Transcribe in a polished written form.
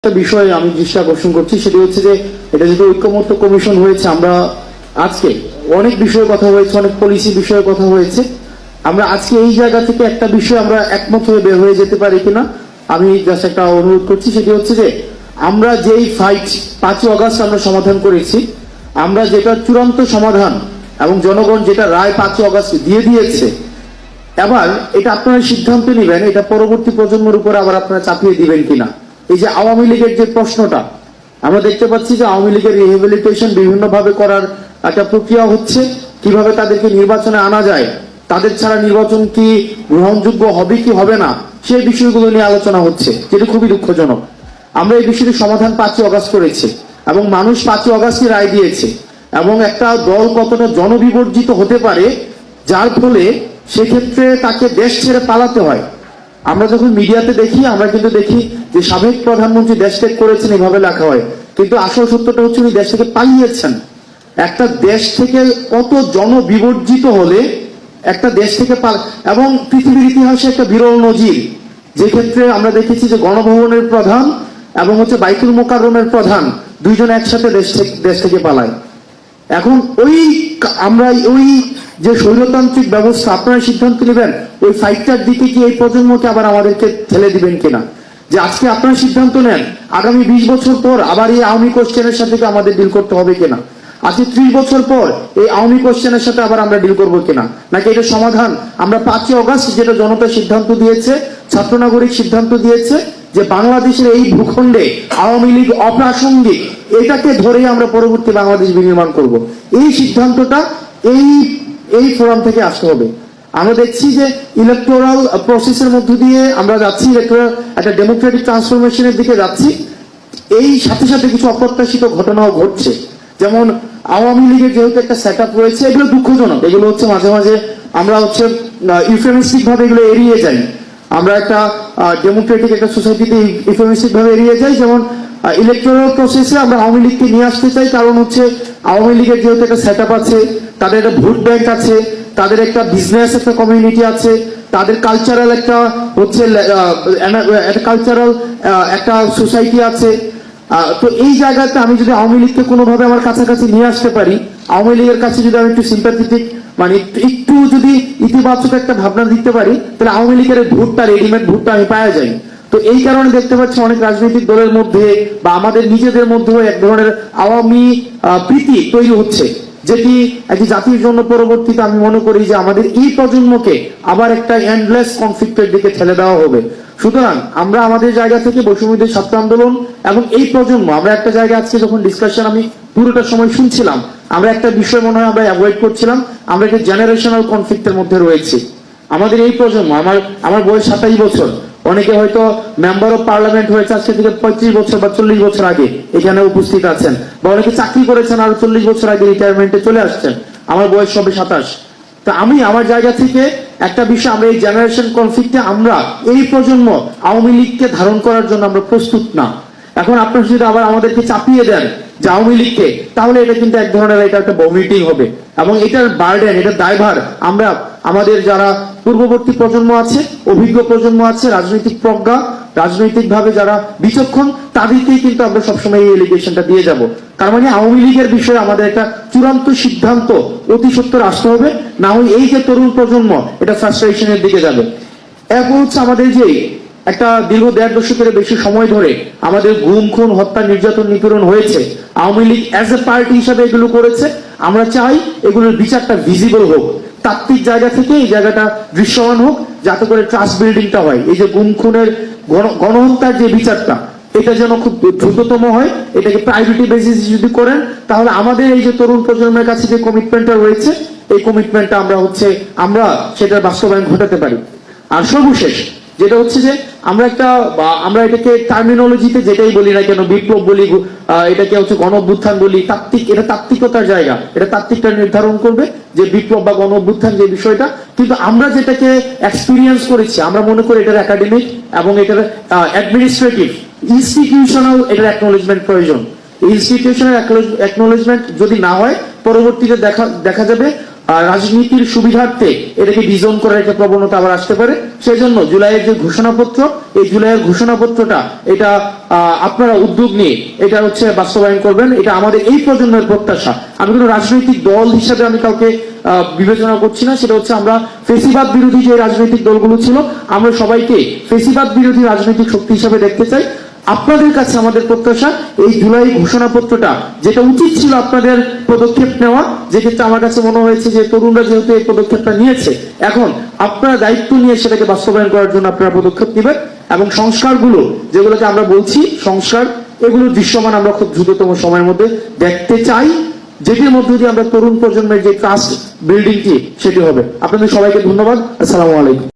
একটা বিষয় আমি দৃষ্টি আকর্ষণ করছি, সেটি হচ্ছে যে এটা যেহেতু ঐক্যমত্য কমিশন হয়েছে, আমরা আজকে অনেক বিষয়ে কথা হয়েছে, অনেক পলিসি বিষয়ে কথা হয়েছে, আমরা আজকে এই জায়গা থেকে একটা বিষয় আমরা একমত হয়ে বের হয়ে যেতে পারি কিনা আমি জাস্ট একটা অনুরোধ করছি। সেটি হচ্ছে যে আমরা যেই ফাইট 5 অগস্ট আমরা সমাধান করেছি, আমরা যেটা চূড়ান্ত সমাধান এবং জনগণ যেটা রায় 5 অগস্ট দিয়ে দিয়েছে, এবার এটা আপনারা সিদ্ধান্ত নেবেন এটা পরবর্তী প্রজন্মের উপর আবার আপনারা চাপিয়ে দিবেন কিনা। এই যে আওয়ামী লীগের যে প্রশ্নটা আমরা দেখতে পাচ্ছি যে আওয়ামী লীগের রিহেবিলিটেশন বিভিন্ন ভাবে করার একটা প্রক্রিয়া হচ্ছে, কিভাবে তাদেরকে নির্বাচনে আনা যায়, তাদের ছাড়া নির্বাচন কি গ্রহণযোগ্য হবে কি হবে না, সেই বিষয়গুলো নিয়ে আলোচনা হচ্ছে, যেটা খুবই দুঃখজনক। আমরা এই বিষয়টি সমাধান 5 অগস্ট করেছি এবং মানুষ 5 অগস্টই রায় দিয়েছে, এবং একটা দল কতটা জনবিবর্জিত হতে পারে যার ফলে সেক্ষেত্রে তাকে দেশ ছেড়ে পালাতে হয়। আমরা যখন মিডিয়াতে দেখি, আমরা কিন্তু দেখি যে সাবেক প্রধানমন্ত্রী দেশ ত্যাগ করেছেন এভাবে লেখা হয়, কিন্তু আসল সত্যটা হচ্ছে উনি দেশ থেকে পালিয়েছেন। একটা দেশ থেকে কত জনবিবর্জিত হলে একটা দেশ থেকে এবং পৃথিবীর ইতিহাসে একটা বিরল নজির, যে ক্ষেত্রে আমরা দেখেছি যে গণভবনের প্রধান এবং হচ্ছে বাইতুল মোকাররমের প্রধান দুইজন একসাথে দেশ থেকে পালায়। এখন আমরা ওই যে স্বৈরতান্ত্রিক ব্যবস্থা আপনারা সিদ্ধান্ত নেবেন ওই ফাইটটার দিকে কি এই প্রজন্মকে আবার আমাদেরকে ঠেলে দিবেন কিনা, যে আজকে আপনারা সিদ্ধান্ত নেন আগামী 20 বছর পর আবার এই আওয়ামী কোশ্চেনের সাথে আমাদের ডিল করতে হবে কিনা, আজকে 30 বছর পর এই আওয়ামী কোশ্চেনের সাথে আবার আমরা ডিল করবো কিনা, নাকি এটা সমাধান আমরা 5 অগস্ট যেটা জনতা সিদ্ধান্ত দিয়েছে, ছাত্র নাগরিক সিদ্ধান্ত দিয়েছে যে বাংলাদেশের এই ভূখণ্ডে আওয়ামী লীগ অপ্রাসঙ্গিক, এটাকে ধরে আমরা পরবর্তী বাংলাদেশ বিনির্মাণ করব। এই সিদ্ধান্তটা এই ফোরাম থেকে আসতে হবে। আমরা দেখছি যে ইলেকটোরাল প্রসেসের মধ্য দিয়ে আমরা যাচ্ছি, ইলেকটোরাল একটা ডেমোক্রেটিক ট্রান্সফরমেশনের দিকে যাচ্ছি, এই সাথে সাথে কিছু অপ্রত্যাশিত ঘটনাও ঘটছে। যেমন আওয়ামী লীগের যেহেতু একটা সেট আপ রয়েছে, এগুলো দুঃখজনক, এগুলো হচ্ছে মাঝে মাঝে আমরা হচ্ছে ইউফেমিস্টিক ভাবে এগুলো এড়িয়ে যাই, আমরা একটা ডেমোক্রেটিক একটা সোসাইটিতে ইউফেমিস্টিক ভাবে এড়িয়ে যাই। যেমন ইলেকটোরাল প্রসেসে আমরা আওয়ামী লীগকে নিয়ে আসতে চাই, কারণ হচ্ছে আওয়ামী লীগের যেহেতু একটা সেট আপ আছে, তাদের একটা ভোট ব্যাংক আছে, তাদের একটা বিজনেস একটা কমিউনিটি আছে, তাদের কালচারাল একটা হচ্ছে কালচারাল একটা সোসাইটি আছে। তো এই জায়গাতে আমি যদি আওয়ামী লীগকে কোনোভাবে আমার কাছাকাছি নিয়ে আসতে পারি, আওয়ামী লীগের কাছে যদি আমি একটু সিম্প্যাথেটিক মানে একটু যদি ইতিবাচক একটা ভাবনা দিতে পারি, তাহলে আওয়ামী লীগের ভোটটা রেডিমেড ভোটটা আমি পাওয়া যাই। তো এই কারণে দেখতে পাচ্ছি অনেক রাজনৈতিক দলের মধ্যে বা আমাদের নিজেদের মধ্যেও এক ধরনের আওয়ামী প্রীতি তৈরি হচ্ছে, যেটি একটি জাতির জন্য পরবর্তীতে আমি মনে করি যে আমাদের এই প্রজন্মকে আবার একটা এন্ডলেস কনফ্লিক্টের দিকে ঠেলে দেওয়া হবে। সুতরাং আমরা আমাদের জায়গা থেকে বৈষম্যবিরোধী ছাত্র আন্দোলন এবং এই প্রজন্ম, আমরা একটা জায়গায় আজকে যখন ডিসকাশন আমি পুরোটা সময় শুনছিলাম, আমরা একটা বিষয় মনে হয় আমরা অ্যাভয়েড করছিলাম, আমরা একটা জেনারেশনাল কনফ্লিক্টের মধ্যে রয়েছি। আমাদের এই প্রজন্ম, আমার বয়স 27 বছর, অনেকে হয়তো মেম্বার অফ পার্লামেন্ট হয়েছে আজকে থেকে 35 বছর বা 40 বছর আগে এখানে উপস্থিত আছেন, বা অনেকে চাকরি করেছেন আরো 40 বছর আগে রিটায়ারমেন্টে চলে আসছেন, আমার বয়স সবে 27। তা আমি আমার জায়গা থেকে একটা বিষয়, আমরা এই জেনারেশন কনফ্লিক্টে আমরা এই প্রজন্ম আওয়ামী লীগকে ধারণ করার জন্য আমরা প্রস্তুত না। এখন আপনারা যদি আবার আমাদেরকে চাপিয়ে দেন যে আওয়ামী লীগকে, তাহলে এটা কিন্তু এক ধরনের এটা একটা ভমিটিং হবে, এবং এটার বার্ডেন, এটার দায়ভার আমরা আমাদের যারা পূর্ববর্তী প্রজন্ম আছে, অভিজ্ঞ প্রজন্ম আছে, রাজনৈতিক প্রজ্ঞা, রাজনৈতিক ভাবে যারা বিচক্ষণ, তাদেরকেই কিন্তু আমরা সবসময় এই এলিগেশনটা দিয়ে যাব। তার মানে আওয়ামী লীগের বিষয়ে আমাদের একটা চূড়ান্ত সিদ্ধান্ত অতি সত্বর আসতে হবে, না হয় এই যে তরুণ প্রজন্ম এটা ফ্রাস্ট্রেশনের দিকে যাবে। এরপর হচ্ছে আমাদের যে একটা দীর্ঘ 1.5 দশকের বেশি সময় ধরে আমাদের গুম খুন হত্যা নির্যাতন নিপীড়ন হয়েছে, Awami League as a party হিসাবে এগুলো করেছে, আমরা চাই এগুলোর বিচারটা ভিজিবল হোক, তাত্ত্বিক জায়গা থেকে এই জায়গাটা দৃশ্যমান হোক, যাতে করে ট্রাস্ট বিল্ডিংটা হয়। এই যে গুম খুনের গণহত্যার যে বিচারটা, এটা যেন খুব দ্রুততম হয়, এটাকে প্রায়োরিটি বেসিস যদি করেন, তাহলে আমাদের এই যে তরুণ প্রজন্মের কাছে যে কমিটমেন্টটা রয়েছে, এই কমিটমেন্টটা আমরা সেটার বাস্তবায়ন ঘটাতে পারি। আর সর্বশেষ যেটা হচ্ছে যে আমরা এটাকে টার্মিনোলজিতে যেটাই বলি না কেন, বিপ্লব বলি, এটাকে হচ্ছে গণ অভ্যুত্থান বলি, এটা তাত্ত্বিকতার জায়গা, এটা তাত্ত্বিকটা নির্ধারণ করবে যে বিপ্লব বা গণ অভ্যুত্থান যে বিষয়টা, কিন্তু আমরা যেটাকে এক্সপিরিয়েন্স করেছি আমরা মনে করি এটার একাডেমিক এবং এটার অ্যাডমিনিস্ট্রেটিভ ইনস্টিটিউশনাল এটার অ্যাকনোলেজমেন্ট প্রয়োজন। ইনস্টিটিউশনাল অ্যাকনোলেজমেন্ট যদি না হয়, পরবর্তীতে দেখা যাবে রাজনীতির সুবিধার্থে এটাকে ডিজোন করার একটা প্রবণতা আবার আসতে পারে। সেই জন্য জুলাইয়ের যে ঘোষণাপত্র, এই জুলাইয়ের ঘোষণাপত্রটা এটা আপনারা উদ্যোগ নিয়ে এটা হচ্ছে বাস্তবায়ন করবেন, এটা আমাদের এই প্রজন্মের প্রত্যাশা। আমি কোনো রাজনৈতিক দল হিসাবে আমি কাউকে বিবেচনা করছি না, সেটা হচ্ছে আমরা ফেসিবাদ বিরোধী যে রাজনৈতিক দলগুলো ছিল আমরা সবাইকে ফেসিবাদ বিরোধী রাজনৈতিক শক্তি হিসাবে দেখতে চাই। আপনাদের কাছে আমাদের প্রত্যাশা এই জুলাই ঘোষণাপত্রটা যেটা উচিত ছিল আপনাদের পদক্ষেপ নেওয়া, যে ক্ষেত্রে আমার কাছে মনে হয়েছে যে তরুণরা যেহেতু এই পদক্ষেপটা নিয়েছে, এখন আপনারা দায়িত্ব নিয়ে সেটাকে বাস্তবায়ন করার জন্য আপনারা পদক্ষেপ নেবেন এবং সংস্কারগুলো যেগুলোকে আমরা বলছি সংস্কার, এগুলোর দৃশ্যমান আমরা খুব দ্রুততম সময়ের মধ্যে দেখতে চাই, যেটির মধ্য দিয়ে আমরা তরুণ প্রজন্মের যে ট্রাস্ট বিল্ডিংটি সেটি হবে। আপনাদের সবাইকে ধন্যবাদ। আসসালামু আলাইকুম।